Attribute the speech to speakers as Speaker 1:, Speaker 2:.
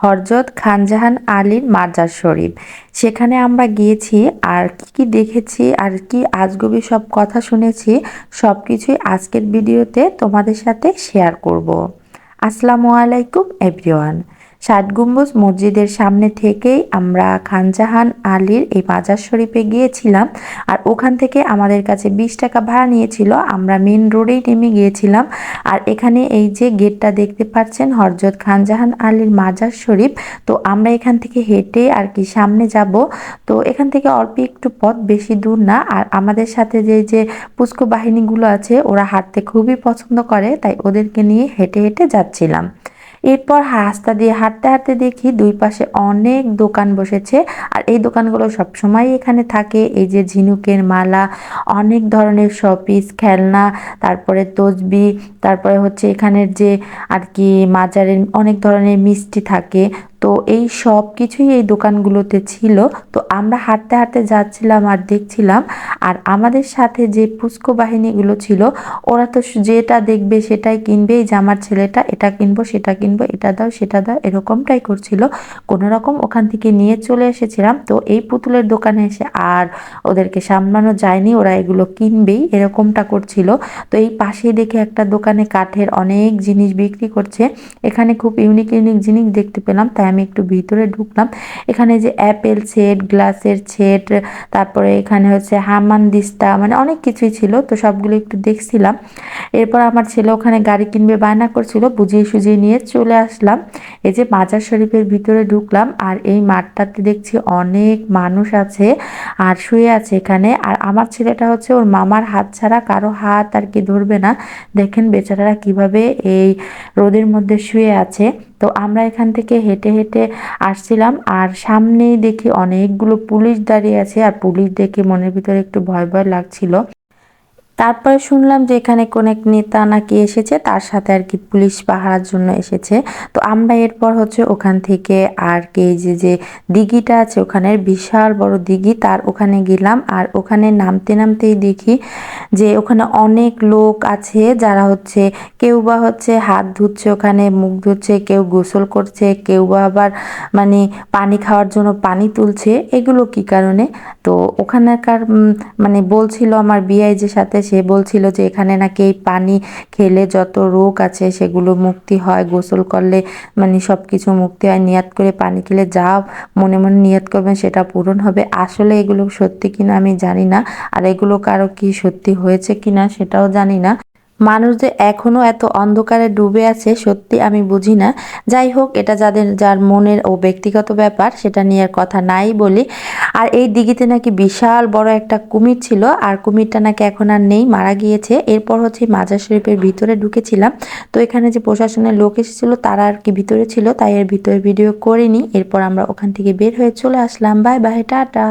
Speaker 1: হযরত খানজাহান আলীর মাজার শরীফ। সেখানে আমরা গিয়েছি আর কি দেখেছি আর কি আজগুবি সব কথা শুনেছি সবকিছুই আজকের ভিডিওতে তোমাদের সাথে শেয়ার করব। আসসালামু আলাইকুম এভরিওয়ান। ৬০ গম্বুজ মসজিদের সামনে থেকেই আমরা খানজাহান আলীর এই মাজার শরীফে গিয়েছিলাম। আর ওখান থেকে আমাদের কাছে ২০ টাকা ভাড়া নিয়েছিল। আমরা মেন রোডেই নেমে গিয়েছিলাম। আর এখানে এই যে গেটটা দেখতে পাচ্ছেন হযরত খানজাহান আলীর মাজার শরীফ। তো আমরা এখান থেকে হেঁটে আর কি সামনে যাব। তো এখান থেকে অল্প একটু পথ, বেশি দূর না। আর আমাদের সাথে যে পুস্কো বাহিনীগুলো আছে ওরা হাঁটতে খুবই পছন্দ করে, তাই ওদেরকে নিয়ে হেঁটে হেঁটে যাচ্ছিলাম। এরপর রাস্তা দিয়ে হাঁটতে হাঁটতে দেখি দুই পাশে অনেক দোকান বসেছে। আর এই দোকানগুলো সবসময় এখানে থাকে। এই যে ঝিনুকের মালা, অনেক ধরনের শপিস, খেলনা, তারপরে তসবি, তারপরে হচ্ছে এখানের যে আর কি মাজারের অনেক ধরনের মিষ্টি থাকে। তো এই সব কিছুই এই দোকানগুলোতে ছিল। তো আমরা হাঁটতে হাঁটতে যাচ্ছিলাম আর দেখছিলাম। আর আমাদের সাথে যে পুস্কো বাহিনীগুলো ছিল ওরা তো যেটা দেখবে সেটাই কিনবে। এই যে আমার ছেলেটা এটা কিনবো, সেটা কিনবো, এটা দাও, সেটা দাও, এরকমটাই করছিল। কোনো রকম ওখান থেকে নিয়ে চলে এসেছিলাম। তো এই পুতুলের দোকানে এসে আর ওদেরকে সামলানো যায়নি, ওরা এগুলো কিনবেই এরকমটা করছিল। তো এই পাশেই দেখে একটা দোকানে কাঠের অনেক জিনিস বিক্রি করছে। এখানে খুব ইউনিক ইউনিক জিনিস দেখতে পেলাম, তাই আমি একটু ভিতরে ঢুকলাম। এখানে যে অ্যাপেল সেট, গ্লাসের সেট, তারপরে এখানে হচ্ছে হামানদিস্তা, মানে অনেক কিছুই ছিল। তো সবগুলো একটু দেখছিলাম। এরপর আমার ছেলে ওখানে গাড়ি কিনবে বায়না করছিল, বুঝিয়ে সুঝিয়ে নিয়ে চলে আসলাম। এই যে মাজার শরীফের ভিতরে ঢুকলাম আর এই মাঠটাতে দেখছি অনেক মানুষ আছে আর শুয়ে আছে এখানে। আর আমার ছেলেটা হচ্ছে ওর মামার হাত ছাড়া কারো হাত আর কি ধরবে না। দেখেন বেচারারা কিভাবে এই রোদের মধ্যে শুয়ে আছে। তো আমরা এখান থেকে হেঁটে হেঁটে আসছিলাম আর সামনেই দেখি অনেকগুলো পুলিশ দাঁড়িয়ে আছে। আর পুলিশ দেখে মনের ভিতরে একটু ভয় ভয় লাগছিল। তারপরে শুনলাম যে এখানে কোন এক নেতা নাকি এসেছে, তার সাথে আর কি পুলিশ পাহারার জন্য এসেছে। তো আমরা এরপর হচ্ছে ওখান থেকে আর কি এই যে দিঘিটা আছে, ওখানের বিশাল বড় দিঘি, তার ওখানে গেলাম। আর ওখানে নামতে নামতেই দেখি যে ওখানে অনেক লোক আছে যারা হচ্ছে কেউ বা হচ্ছে হাত ধুচ্ছে, ওখানে মুখ ধুচ্ছে, কেউ গোসল করছে, কেউ বা আবার মানে পানি খাওয়ার জন্য পানি তুলছে। এগুলো কি কারণে? তো ওখানকার মানে বলছিল আমার বিআই যে সাথে, সে বলছিল যে এখানে নাকি এই পানি খেলে যত রোগ আছে সেগুলো মুক্তি হয়, গোসল করলে মানে সব কিছু মুক্তি হয়, নিয়াত করে পানি খেলে যা মনে মনে নিয়াত করবেন সেটা পূরণ হবে। আসলে এগুলো সত্যি কিনা আমি জানি না, আর এগুলো কারো কি সত্যি হয়েছে কিনা সেটাও জানি না। মানুষ যে এখনো এত অন্ধকারে ডুবে আছে সত্যি আমি বুঝি না। যাই হোক, এটা যাদের যার মনের ও ব্যক্তিগত ব্যাপার, সেটা নিয়ে আর কথা নাই বলি। আর এই দিঘিতে নাকি বিশাল বড় একটা কুমির ছিল, আর কুমিরটা নাকি এখন আর নেই, মারা গিয়েছে। এরপর হচ্ছে মাজার শরীফের ভিতরে ঢুকেছিলাম। তো এখানে যে প্রশাসনের লোক এসেছিল তারা আর কি ভিতরে ছিল, তাই এর ভিতরে ভিডিও করিনি। এরপর আমরা ওখান থেকে বের হয়ে চলে আসলাম। Bye bye, tata.